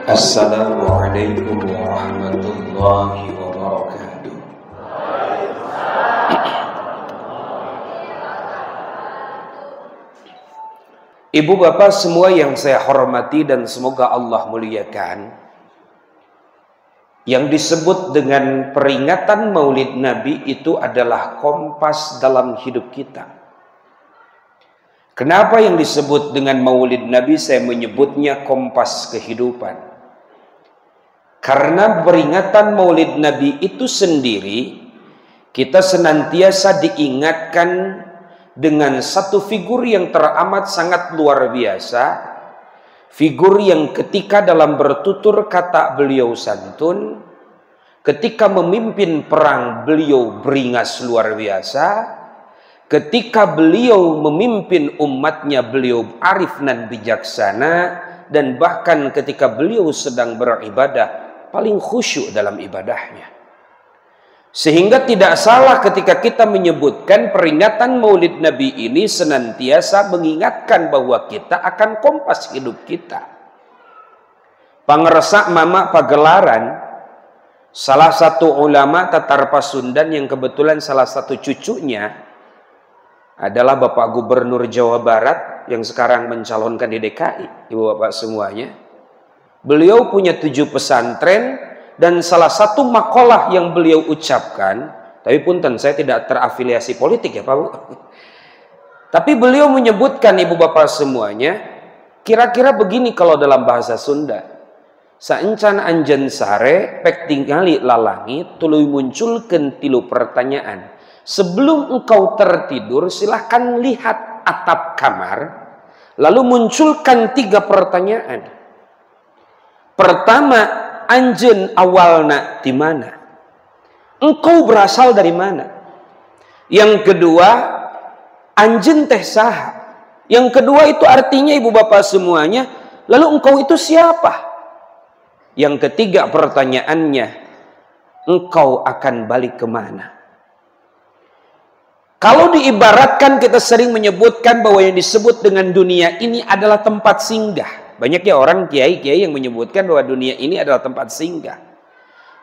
Assalamualaikum warahmatullahi wabarakatuh. Ibu bapak semua yang saya hormati dan semoga Allah muliakan, yang disebut dengan peringatan Maulid Nabi itu adalah kompas dalam hidup kita. Kenapa yang disebut dengan Maulid Nabi saya menyebutnya kompas kehidupan? Karena peringatan Maulid Nabi itu sendiri kita senantiasa diingatkan dengan satu figur yang teramat sangat luar biasa, figur yang ketika dalam bertutur kata beliau santun, ketika memimpin perang beliau beringas luar biasa, ketika beliau memimpin umatnya beliau arif dan bijaksana, dan bahkan ketika beliau sedang beribadah paling khusyuk dalam ibadahnya. Sehingga tidak salah ketika kita menyebutkan peringatan Maulid Nabi ini senantiasa mengingatkan bahwa kita akan kompas hidup kita. Pangersak Mama Pagelaran, salah satu ulama Tatar Pasundan yang kebetulan salah satu cucunya adalah Bapak Gubernur Jawa Barat yang sekarang mencalonkan di DKI, ibu bapak semuanya. Beliau punya 7 pesantren dan salah satu makalah yang beliau ucapkan, tapi punten saya tidak terafiliasi politik ya Pak Bu. Tapi beliau menyebutkan ibu bapak semuanya, kira-kira begini kalau dalam bahasa Sunda. Saencan anjen sare pek tingali lalangit tuluy munculkeun tilu pertanyaan. Sebelum engkau tertidur silahkan lihat atap kamar, lalu munculkan 3 pertanyaan. Pertama, anjen awalna di mana? Engkau berasal dari mana? Yang kedua, anjen teh saha? Yang kedua itu artinya ibu bapak semuanya, lalu engkau itu siapa? Yang ketiga pertanyaannya, engkau akan balik kemana? Kalau diibaratkan kita sering menyebutkan bahwa yang disebut dengan dunia ini adalah tempat singgah. Banyak ya orang kiai-kiai yang menyebutkan bahwa dunia ini adalah tempat singgah.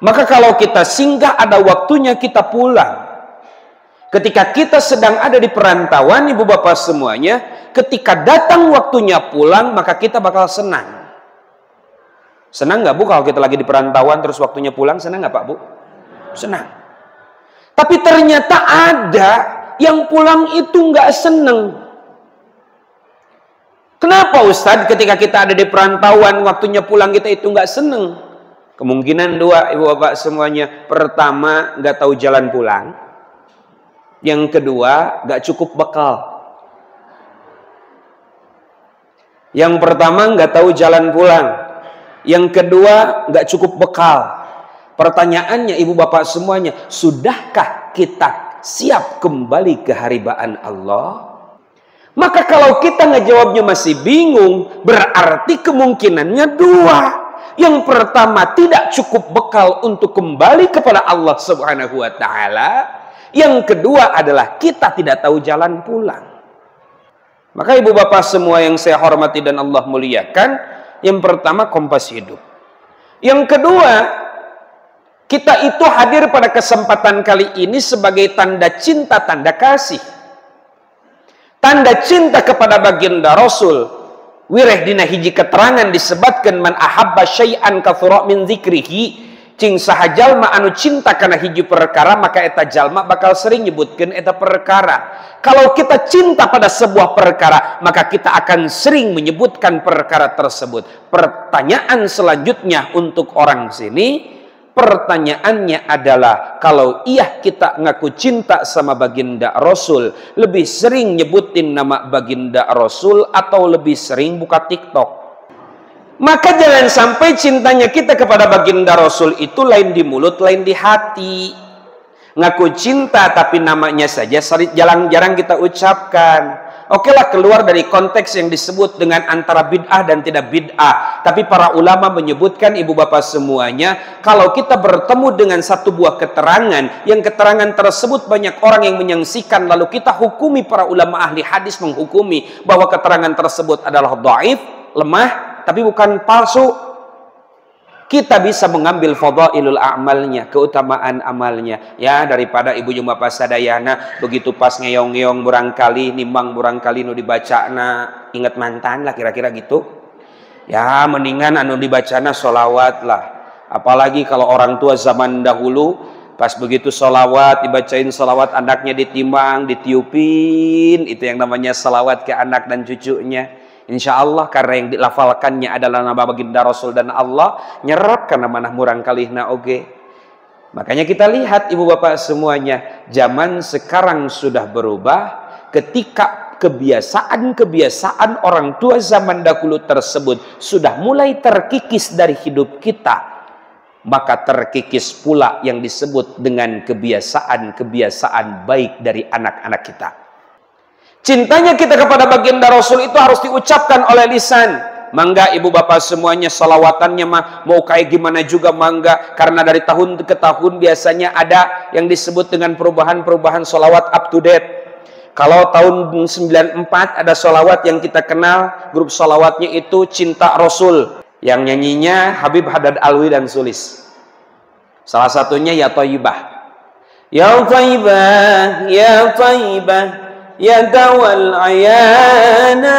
Maka kalau kita singgah ada waktunya kita pulang. Ketika kita sedang ada di perantauan ibu bapak semuanya, ketika datang waktunya pulang maka kita bakal senang. Senang nggak Bu kalau kita lagi di perantauan terus waktunya pulang, senang nggak Pak Bu? Senang. Tapi ternyata ada yang pulang itu nggak senang. Kenapa Ustadz ketika kita ada di perantauan waktunya pulang kita itu nggak seneng? Kemungkinan 2 ibu bapak semuanya. Pertama nggak tahu jalan pulang. Yang kedua nggak cukup bekal. Yang pertama nggak tahu jalan pulang. Yang kedua nggak cukup bekal. Pertanyaannya ibu bapak semuanya, sudahkah kita siap kembali ke haribaan Allah? Maka kalau kita ngejawabnya masih bingung, berarti kemungkinannya 2. Yang pertama, tidak cukup bekal untuk kembali kepada Allah Subhanahu wa taala. Yang kedua adalah kita tidak tahu jalan pulang. Maka ibu bapak semua yang saya hormati dan Allah muliakan, yang pertama kompas hidup. Yang kedua, kita itu hadir pada kesempatan kali ini sebagai tanda cinta, tanda kasih. Tanda cinta kepada baginda Rasul. Wireh dina hiji keterangan disebutkan man ahabba syai'an kathura min dzikrihi, cing saha jalma anu cinta kana hiji perkara maka eta jalma bakal sering nyebutkeun eta perkara. Kalau kita cinta pada sebuah perkara maka kita akan sering menyebutkan perkara tersebut. Pertanyaan selanjutnya untuk orang sini, pertanyaannya adalah, kalau iya kita ngaku cinta sama baginda Rasul, lebih sering nyebutin nama baginda Rasul atau lebih sering buka TikTok? Maka jangan sampai cintanya kita kepada baginda Rasul itu lain di mulut, lain di hati. Ngaku cinta tapi namanya saja jarang kita ucapkan. Oke lah, keluar dari konteks yang disebut dengan antara bid'ah dan tidak bid'ah. Tapi para ulama menyebutkan ibu bapak semuanya, kalau kita bertemu dengan satu buah keterangan, yang keterangan tersebut banyak orang yang menyaksikan, lalu kita hukumi, para ulama ahli hadis menghukumi bahwa keterangan tersebut adalah dhaif, lemah, tapi bukan palsu. kita bisa mengambil fadhailul a'malnya, keutamaan amalnya. Ya, daripada ibu jeung bapak sadayana begitu pas ngeyong-ngeyong barangkali nimbang barangkali nu dibacana inget mantan lah kira-kira gitu. Ya, mendingan anu dibacana sholawat lah. Apalagi kalau orang tua zaman dahulu pas begitu sholawat, dibacain sholawat, anaknya ditimbang, ditiupin, itu yang namanya sholawat ke anak dan cucunya. Insya Allah karena yang dilafalkannya adalah nama baginda Rasul dan Allah, nyerap karena manah murang kalihna oge. Makanya kita lihat ibu bapak semuanya, zaman sekarang sudah berubah. Ketika kebiasaan-kebiasaan orang tua zaman dahulu tersebut sudah mulai terkikis dari hidup kita, maka terkikis pula yang disebut dengan kebiasaan-kebiasaan baik dari anak-anak kita. Cintanya kita kepada baginda Rasul itu harus diucapkan oleh lisan. Mangga ibu bapak semuanya salawatannya mah mau kayak gimana juga mangga. Karena dari tahun ke tahun biasanya ada yang disebut dengan perubahan-perubahan salawat up to date. Kalau tahun 94 ada salawat yang kita kenal, grup salawatnya itu Cinta Rasul. Yang nyanyinya Habib Haddad Alwi dan Sulis. Salah satunya Ya Thayyibah. Ya Thayyibah, Ya Thayyibah, Ya dawal ayana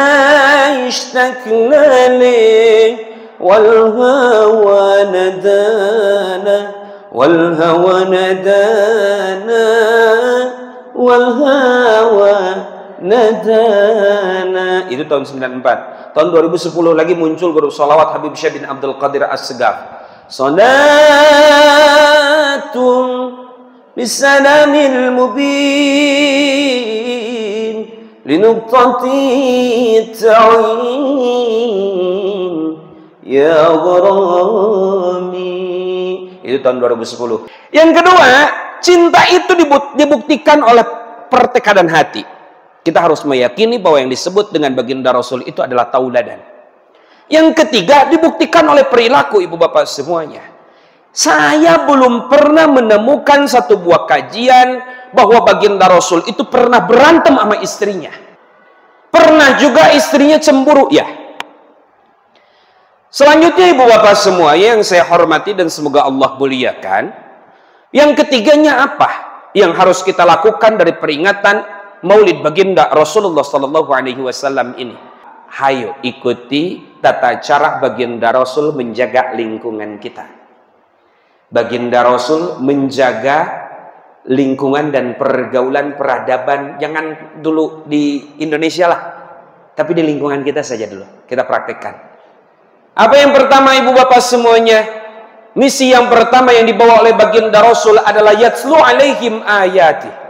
ishtakna li wal hawa nadana wal hawa nadana wal hawa nadana. Itu tahun 94. Tahun 2010 lagi muncul grup salawat Habib Syekh bin Abdul Qadir As-Segaf. Salatun bisalamil mubin linubtati ta'in ya gharami. Itu tahun 2010. Yang kedua, cinta itu dibuktikan oleh pertekadaan hati. Kita harus meyakini bahwa yang disebut dengan baginda Rasul itu adalah tauladan. Yang ketiga, dibuktikan oleh perilaku ibu bapak semuanya. Saya belum pernah menemukan satu buah kajian bahwa baginda Rasul itu pernah berantem sama istrinya. Pernah juga istrinya cemburu, ya. Selanjutnya ibu bapak semua yang saya hormati dan semoga Allah muliakan. Yang ketiganya apa yang harus kita lakukan dari peringatan Maulid baginda Rasulullah sallallahu alaihi wasallam ini? Hayo ikuti tata cara baginda Rasul menjaga lingkungan kita. Baginda Rasul menjaga lingkungan dan pergaulan peradaban, jangan dulu di Indonesia lah, tapi di lingkungan kita saja dulu kita praktekkan. Apa yang pertama ibu bapak semuanya? Misi yang pertama yang dibawa oleh baginda Rasul adalah yatslu alaihim ayati.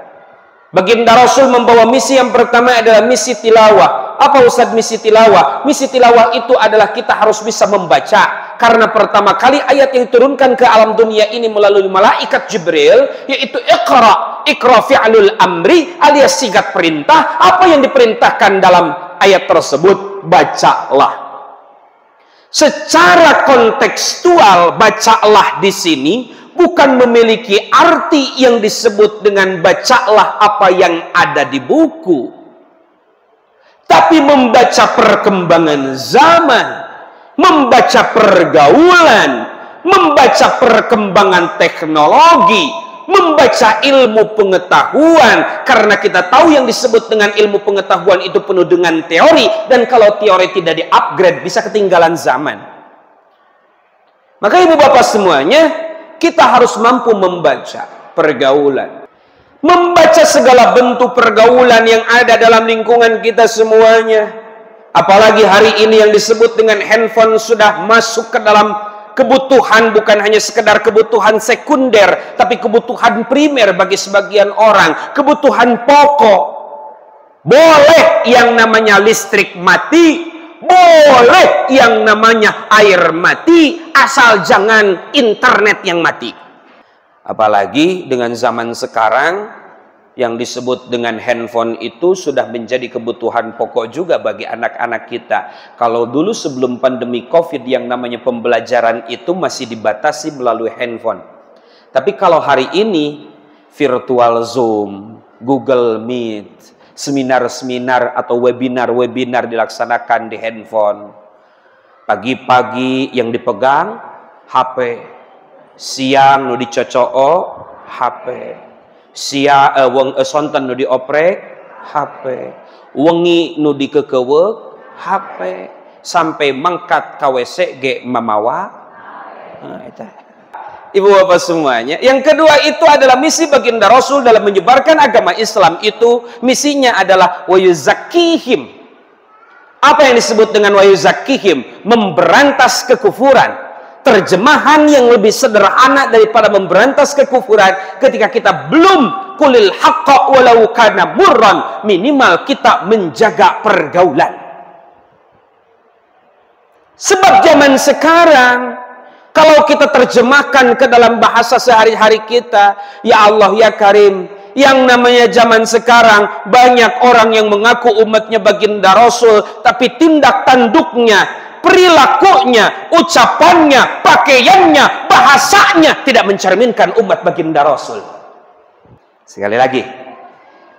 Baginda Rasul membawa misi yang pertama adalah misi tilawah. Apa Ustaz misi tilawah? Misi tilawah itu adalah kita harus bisa membaca. Karena pertama kali ayat yang diturunkan ke alam dunia ini melalui malaikat Jibril, yaitu Iqra. Iqra fi'lul amri alias sigat perintah. Apa yang diperintahkan dalam ayat tersebut? Bacalah. Secara kontekstual, bacalah di sini bukan memiliki arti yang disebut dengan bacalah apa yang ada di buku. Tapi membaca perkembangan zaman, membaca pergaulan, membaca perkembangan teknologi, membaca ilmu pengetahuan. Karena kita tahu yang disebut dengan ilmu pengetahuan itu penuh dengan teori, dan kalau teori tidak di-upgrade bisa ketinggalan zaman. Maka ibu bapak semuanya, kita harus mampu membaca pergaulan, membaca segala bentuk pergaulan yang ada dalam lingkungan kita semuanya. Apalagi hari ini yang disebut dengan handphone sudah masuk ke dalam kebutuhan, bukan hanya sekedar kebutuhan sekunder, tapi kebutuhan primer bagi sebagian orang, kebutuhan pokok. Boleh yang namanya listrik mati, boleh yang namanya air mati, asal jangan internet yang mati. Apalagi dengan zaman sekarang yang disebut dengan handphone itu sudah menjadi kebutuhan pokok juga bagi anak-anak kita. Kalau dulu sebelum pandemi COVID yang namanya pembelajaran itu masih dibatasi melalui handphone. Tapi kalau hari ini virtual Zoom, Google Meet, seminar-seminar atau webinar-webinar dilaksanakan di handphone. Pagi-pagi yang dipegang HP. Siang nu dicocoo HP. Sonten nu dioprek HP. Wengi nu dikekeuweuk HP. Sampai mangkat KWC ge mamawa. Nah, itu. Ibu bapak semuanya. Yang kedua itu adalah misi baginda Rasul dalam menyebarkan agama Islam itu misinya adalah wayuzakkihim. Apa yang disebut dengan wayuzakkihim? Memberantas kekufuran. Terjemahan yang lebih sederhana daripada memberantas kekufuran ketika kita belum kulil haqqa walau kana murran, minimal kita menjaga pergaulan. Sebab zaman sekarang kalau kita terjemahkan ke dalam bahasa sehari-hari kita, ya Allah ya Karim, yang namanya zaman sekarang banyak orang yang mengaku umatnya baginda Rasul, tapi tindak tanduknya, perilakunya, ucapannya, pakaiannya, bahasanya tidak mencerminkan umat baginda Rasul. Sekali lagi,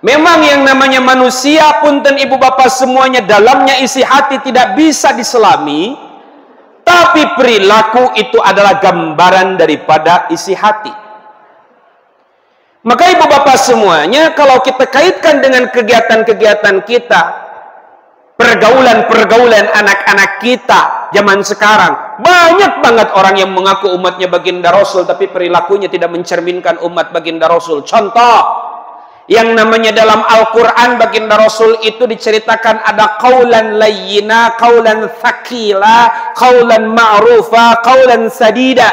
memang yang namanya manusia, punten ibu bapak semuanya, dalamnya isi hati tidak bisa diselami. Tapi perilaku itu adalah gambaran daripada isi hati. Maka ibu bapak semuanya, kalau kita kaitkan dengan kegiatan-kegiatan kita, pergaulan-pergaulan anak-anak kita zaman sekarang, banyak banget orang yang mengaku umatnya baginda Rasul, tapi perilakunya tidak mencerminkan umat baginda Rasul. Contoh, yang namanya dalam Al-Quran baginda Rasul itu diceritakan ada qaulan layyina, qaulan thaqila, qaulan ma'rufa, qaulan sadida.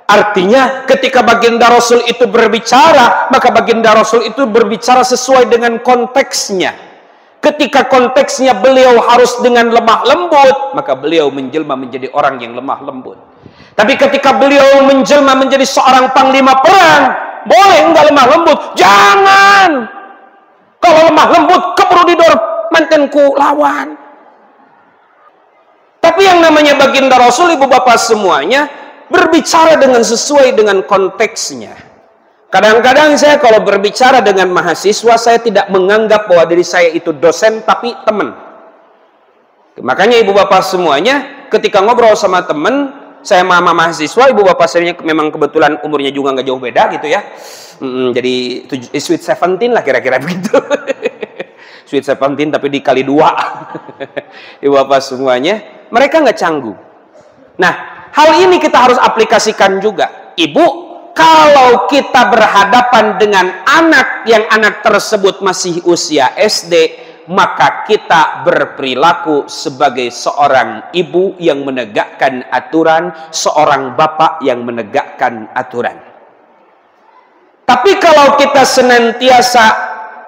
Artinya ketika baginda Rasul itu berbicara, maka baginda Rasul itu berbicara sesuai dengan konteksnya. Ketika konteksnya beliau harus dengan lemah lembut, maka beliau menjelma menjadi orang yang lemah lembut. Tapi ketika beliau menjelma menjadi seorang panglima perang, boleh enggak lemah lembut? Jangan. Kalau lemah lembut keburu didor mantenku lawan. Tapi yang namanya baginda Rasul, ibu bapak semuanya, berbicara dengan sesuai dengan konteksnya. Kadang-kadang saya kalau berbicara dengan mahasiswa, saya tidak menganggap bahwa diri saya itu dosen, tapi teman. Makanya ibu bapak semuanya, ketika ngobrol sama teman, saya mama mahasiswa, ibu bapak saya memang kebetulan umurnya juga nggak jauh beda gitu ya. Jadi sweet 17 lah kira-kira begitu. Sweet 17 tapi dikali 2. Ibu bapak semuanya, mereka nggak canggung. Nah, hal ini kita harus aplikasikan juga. Ibu, kalau kita berhadapan dengan anak yang anak tersebut masih usia SD, maka kita berperilaku sebagai seorang ibu yang menegakkan aturan, seorang bapak yang menegakkan aturan. Tapi kalau kita senantiasa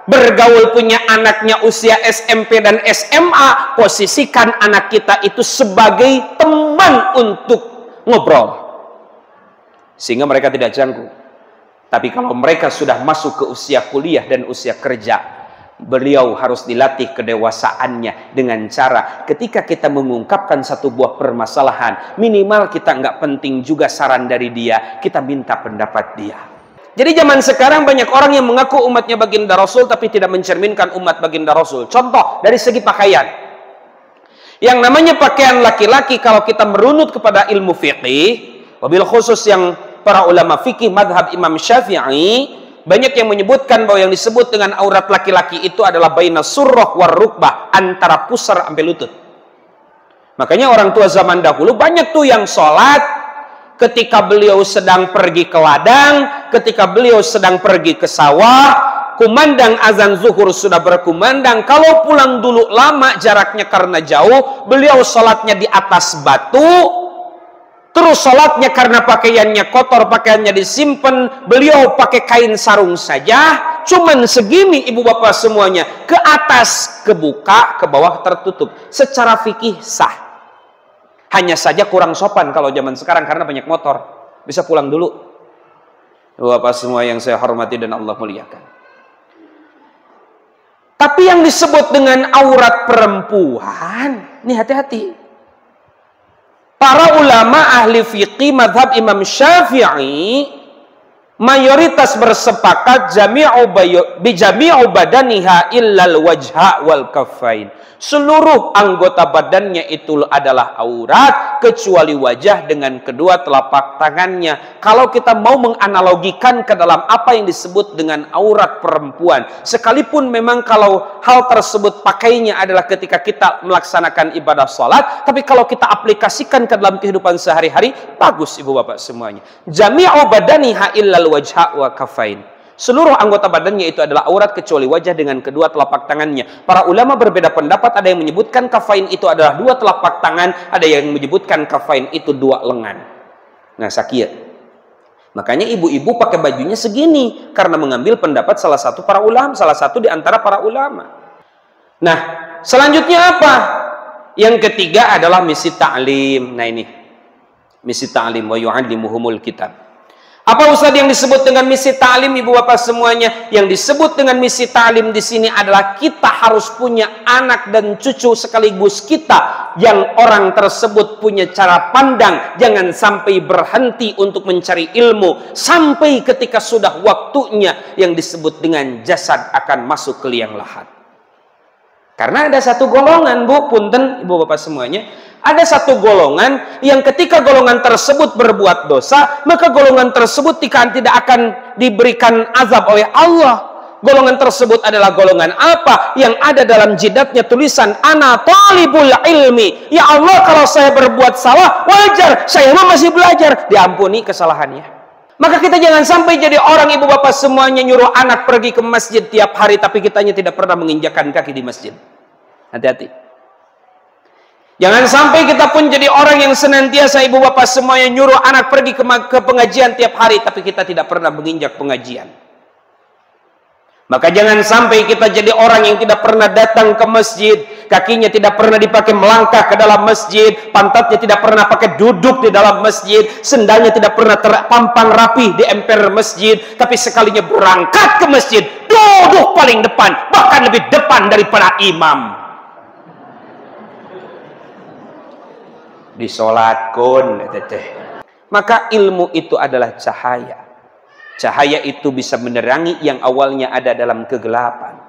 bergaul punya anaknya usia SMP dan SMA, posisikan anak kita itu sebagai teman untuk ngobrol. Sehingga mereka tidak canggung. Tapi kalau mereka sudah masuk ke usia kuliah dan usia kerja, beliau harus dilatih kedewasaannya dengan cara ketika kita mengungkapkan satu buah permasalahan, minimal kita nggak penting juga saran dari dia, kita minta pendapat dia. Jadi zaman sekarang banyak orang yang mengaku umatnya baginda Rasul tapi tidak mencerminkan umat baginda Rasul. Contoh dari segi pakaian. Yang namanya pakaian laki-laki, kalau kita merunut kepada ilmu fiqih, wabil khusus yang para ulama fikih madhab Imam Syafi'i, banyak yang menyebutkan bahwa yang disebut dengan aurat laki-laki itu adalah baina surrah war rukbah, antara pusar sampai lutut. Makanya orang tua zaman dahulu banyak tuh yang sholat ketika beliau sedang pergi ke ladang, ketika beliau sedang pergi ke sawah, kumandang azan zuhur sudah berkumandang. Kalau pulang dulu lama jaraknya karena jauh, beliau sholatnya di atas batu. Terus sholatnya karena pakaiannya kotor, pakaiannya disimpan, beliau pakai kain sarung saja, cuman segini ibu bapak semuanya, ke atas kebuka, ke bawah tertutup. Secara fikih sah. Hanya saja kurang sopan kalau zaman sekarang karena banyak motor. Bisa pulang dulu. Ibu bapak semua yang saya hormati dan Allah muliakan. Tapi yang disebut dengan aurat perempuan, ini hati-hati. Para ulama ahli fiqih madhab Imam Syafi'i mayoritas bersepakat bijami'u badaniha illal wajha wal kaffain. Seluruh anggota badannya itu adalah aurat kecuali wajah dengan kedua telapak tangannya. Kalau kita mau menganalogikan ke dalam apa yang disebut dengan aurat perempuan, sekalipun memang kalau hal tersebut pakainya adalah ketika kita melaksanakan ibadah salat, tapi kalau kita aplikasikan ke dalam kehidupan sehari-hari, bagus ibu bapak semuanya. Jami'u badaniha illal wajha wa kaffain. Seluruh anggota badannya itu adalah aurat kecuali wajah dengan kedua telapak tangannya. Para ulama berbeda pendapat, ada yang menyebutkan kafain itu adalah dua telapak tangan, ada yang menyebutkan kafain itu dua lengan. Nah, sakit. Makanya ibu-ibu pakai bajunya segini karena mengambil pendapat salah satu para ulama, salah satu di antara para ulama. Nah, selanjutnya apa? Yang ketiga adalah misi ta'lim. Nah, ini misi ta'lim wa yu'allimuhumul kitab. Apa Ustaz yang disebut dengan misi ta'lim ibu bapak semuanya? Yang disebut dengan misi ta'lim di sini adalah kita harus punya anak dan cucu sekaligus kita yang orang tersebut punya cara pandang, jangan sampai berhenti untuk mencari ilmu sampai ketika sudah waktunya yang disebut dengan jasad akan masuk ke liang lahat. Karena ada satu golongan, Bu, punten ibu bapak semuanya, ada satu golongan yang ketika golongan tersebut berbuat dosa, maka golongan tersebut tidak akan diberikan azab oleh Allah. Golongan tersebut adalah golongan apa? Yang ada dalam jidatnya tulisan ana talibul ilmi. Ya Allah, kalau saya berbuat salah, wajar, saya masih belajar, diampuni kesalahannya. Maka kita jangan sampai jadi orang ibu bapak semuanya nyuruh anak pergi ke masjid tiap hari, tapi kitanya tidak pernah menginjakkan kaki di masjid. Hati-hati. Jangan sampai kita pun jadi orang yang senantiasa ibu bapak semuanya nyuruh anak pergi ke pengajian tiap hari, tapi kita tidak pernah menginjak pengajian. Maka jangan sampai kita jadi orang yang tidak pernah datang ke masjid, kakinya tidak pernah dipakai melangkah ke dalam masjid, pantatnya tidak pernah pakai duduk di dalam masjid, sendalnya tidak pernah terpampang rapi di emper masjid, tapi sekalinya berangkat ke masjid, duduk paling depan, bahkan lebih depan daripada imam. Disolatkan, maka ilmu itu adalah cahaya. Cahaya itu bisa menerangi yang awalnya ada dalam kegelapan.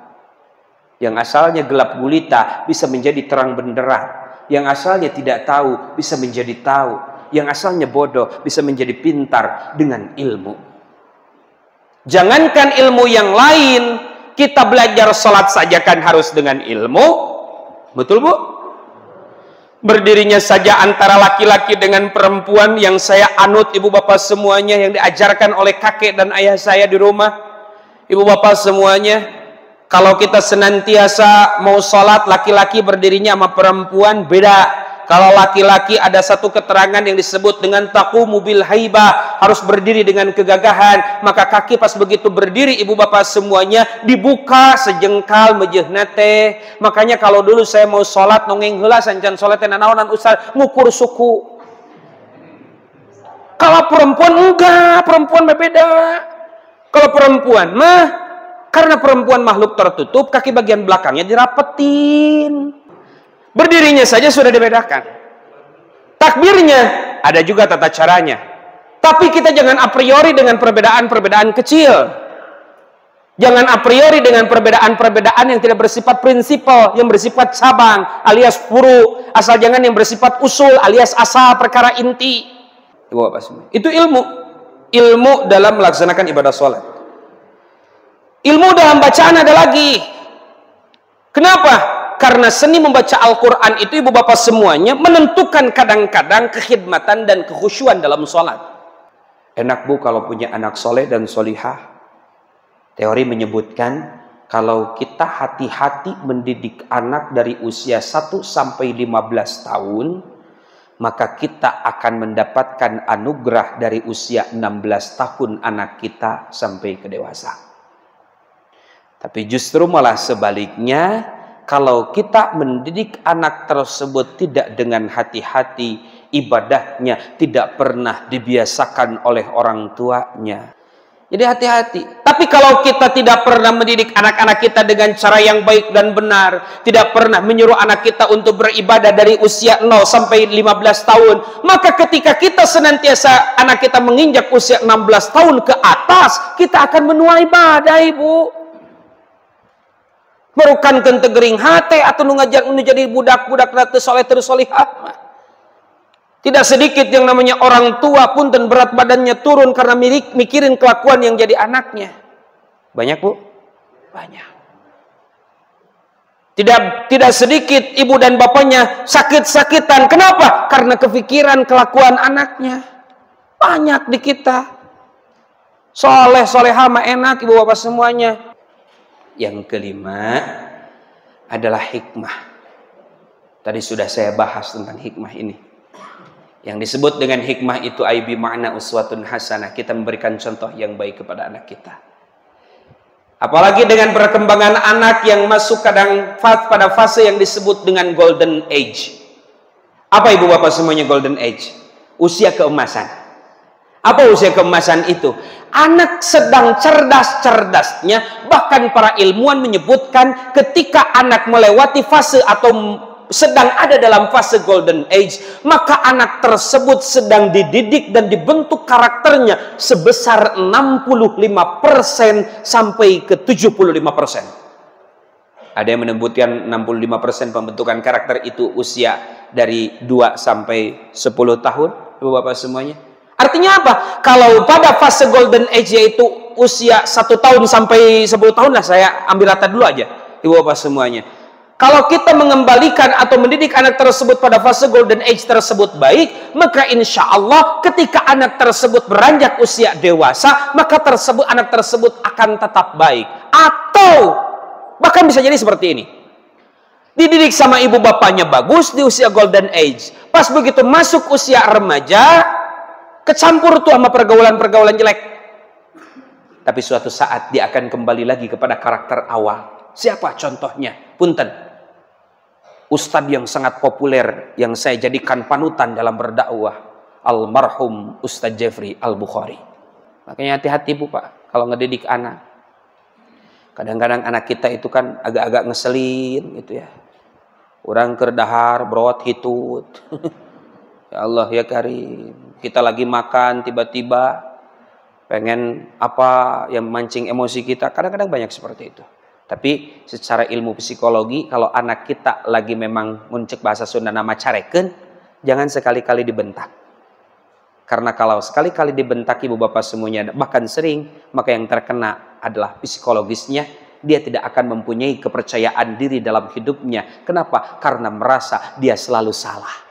Yang asalnya gelap gulita bisa menjadi terang benderang. Yang asalnya tidak tahu bisa menjadi tahu. Yang asalnya bodoh bisa menjadi pintar dengan ilmu. Jangankan ilmu yang lain, kita belajar sholat saja kan harus dengan ilmu. Betul, Bu? Berdirinya saja antara laki-laki dengan perempuan yang saya anut ibu bapak semuanya, yang diajarkan oleh kakek dan ayah saya di rumah. Ibu bapak semuanya, kalau kita senantiasa mau sholat, laki-laki berdirinya sama perempuan beda. Kalau laki-laki ada satu keterangan yang disebut dengan taqumu bil haibah, harus berdiri dengan kegagahan. Maka kaki pas begitu berdiri ibu bapak semuanya dibuka sejengkal mejehna teh. Makanya kalau dulu saya mau sholat nongeng heula sancan sholat teh nanaonan ustaz ngukur suku. Kalau perempuan enggak, perempuan beda. Kalau perempuan mah karena perempuan makhluk tertutup, kaki bagian belakangnya dirapetin. Berdirinya saja sudah dibedakan. Takbirnya ada juga tata caranya. Tapi kita jangan a priori dengan perbedaan-perbedaan kecil. Jangan a priori dengan perbedaan-perbedaan yang tidak bersifat prinsipal, yang bersifat cabang alias furu. Asal jangan yang bersifat usul alias asal perkara inti. Itu ilmu. Ilmu dalam melaksanakan ibadah sholat. Ilmu dalam bacaan ada lagi. Kenapa? Karena seni membaca Al-Quran itu ibu bapak semuanya menentukan kadang-kadang kekhidmatan dan kekhusyuan dalam sholat. Enak Bu kalau punya anak soleh dan solihah. Teori menyebutkan kalau kita hati-hati mendidik anak dari usia 1 sampai 15 tahun, maka kita akan mendapatkan anugerah dari usia 16 tahun anak kita sampai ke dewasa. Tapi justru malah sebaliknya, kalau kita mendidik anak tersebut tidak dengan hati-hati, ibadahnya tidak pernah dibiasakan oleh orang tuanya. Jadi hati-hati. Tapi kalau kita tidak pernah mendidik anak-anak kita dengan cara yang baik dan benar, tidak pernah menyuruh anak kita untuk beribadah dari usia 0 sampai 15 tahun, maka ketika kita senantiasa anak kita menginjak usia 16 tahun ke atas, kita akan menuai badai, Bu. Merukan kente gering hati atau ngajak menjadi budak-budak ratu soleh terus solihah. Tidak sedikit yang namanya orang tua pun dan berat badannya turun karena mikirin kelakuan yang jadi anaknya. Banyak, Bu? Banyak. Tidak sedikit ibu dan bapaknya sakit-sakitan. Kenapa? Karena kepikiran kelakuan anaknya. Banyak di kita. Soleh, solehah mah enak ibu bapak semuanya. Yang kelima adalah hikmah. Tadi sudah saya bahas tentang hikmah ini. Yang disebut dengan hikmah itu aibi makna uswatun hasanah. Kita memberikan contoh yang baik kepada anak kita. Apalagi dengan perkembangan anak yang masuk kadang pada fase yang disebut dengan golden age. Apa ibu bapak semuanya golden age? Usia keemasan. Apa usia keemasan itu? Anak sedang cerdas-cerdasnya. Bahkan para ilmuwan menyebutkan ketika anak melewati fase atau sedang ada dalam fase golden age, maka anak tersebut sedang dididik dan dibentuk karakternya sebesar 65% sampai ke 75%. Ada yang menyebutkan 65% pembentukan karakter itu usia dari 2 sampai 10 tahun, Ibu Bapak semuanya. Artinya apa? Kalau pada fase golden age yaitu usia 1 tahun sampai 10 tahun lah, saya ambil rata dulu aja, Ibu Bapak semuanya. Kalau kita mengembalikan atau mendidik anak tersebut pada fase golden age tersebut baik, maka insya Allah ketika anak tersebut beranjak usia dewasa, maka anak tersebut akan tetap baik. Atau bahkan bisa jadi seperti ini. Dididik sama ibu bapaknya bagus di usia golden age. Pas begitu masuk usia remaja, kecampur tuh sama pergaulan-pergaulan jelek. Tapi suatu saat dia akan kembali lagi kepada karakter awal. Siapa contohnya? Punten. Ustadz yang sangat populer yang saya jadikan panutan dalam berdakwah, almarhum Ustadz Jeffrey Al-Bukhari. Makanya hati-hati Bu Pak kalau ngedidik anak. Kadang-kadang anak kita itu kan agak-agak ngeselin gitu ya. Orang kerdahar, brot, hitut. Ya Allah ya Karim. Kita lagi makan tiba-tiba pengen apa yang mancing emosi kita. Kadang-kadang banyak seperti itu. Tapi secara ilmu psikologi, kalau anak kita lagi memang muncul bahasa Sunda nama careken, jangan sekali-kali dibentak. Karena kalau sekali-kali dibentak ibu bapak semuanya, bahkan sering, maka yang terkena adalah psikologisnya. Dia tidak akan mempunyai kepercayaan diri dalam hidupnya. Kenapa? Karena merasa dia selalu salah.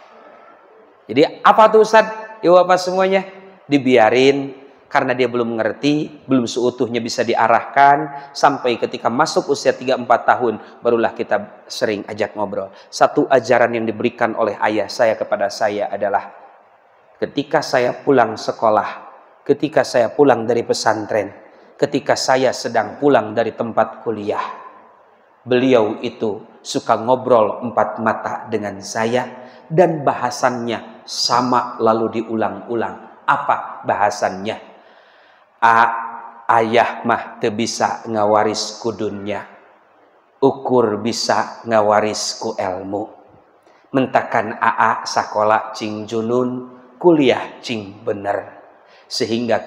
Jadi apa tuh Ustaz? Ibu bapak semuanya dibiarin. Karena dia belum mengerti, belum seutuhnya bisa diarahkan, sampai ketika masuk usia 3-4 tahun, barulah kita sering ajak ngobrol. Satu ajaran yang diberikan oleh ayah saya kepada saya adalah, ketika saya pulang sekolah, ketika saya pulang dari pesantren, ketika saya sedang pulang dari tempat kuliah, beliau itu suka ngobrol 4 mata dengan saya, dan bahasannya sama lalu diulang-ulang. Apa bahasannya? Ayah mah teu bisa ngawaris ku dunya, ukur bisa ngawaris ku ilmu. Mentakan AA sakola cing junun, kuliah cing bener. Sehingga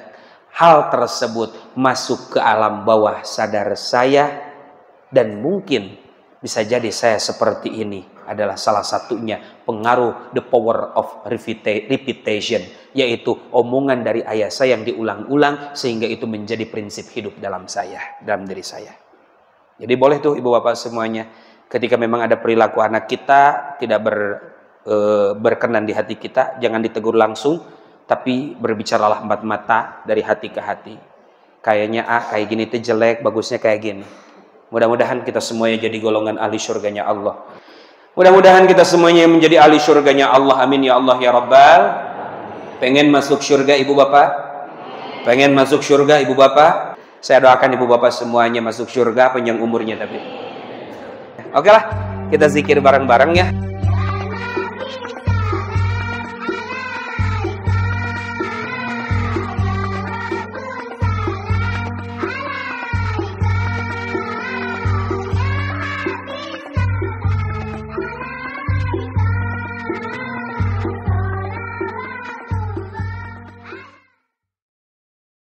hal tersebut masuk ke alam bawah sadar saya, dan mungkin bisa jadi saya seperti ini adalah salah satunya pengaruh the power of repetition, yaitu omongan dari ayah saya yang diulang-ulang sehingga itu menjadi prinsip hidup dalam diri saya. Jadi boleh tuh ibu bapak semuanya, ketika memang ada perilaku anak kita tidak berkenan di hati kita, jangan ditegur langsung, tapi berbicaralah 4 mata dari hati ke hati. Kayaknya kayak gini tuh jelek, bagusnya kayak gini. Mudah-mudahan kita semuanya jadi golongan ahli surganya Allah. Mudah-mudahan kita semuanya menjadi ahli surganya Allah. Amin ya Allah ya Rabbal. Pengen masuk surga ibu bapak? Pengen masuk surga ibu bapak? Saya doakan ibu bapak semuanya masuk surga, panjang umurnya tapi. Oke lah, kita zikir bareng-bareng ya.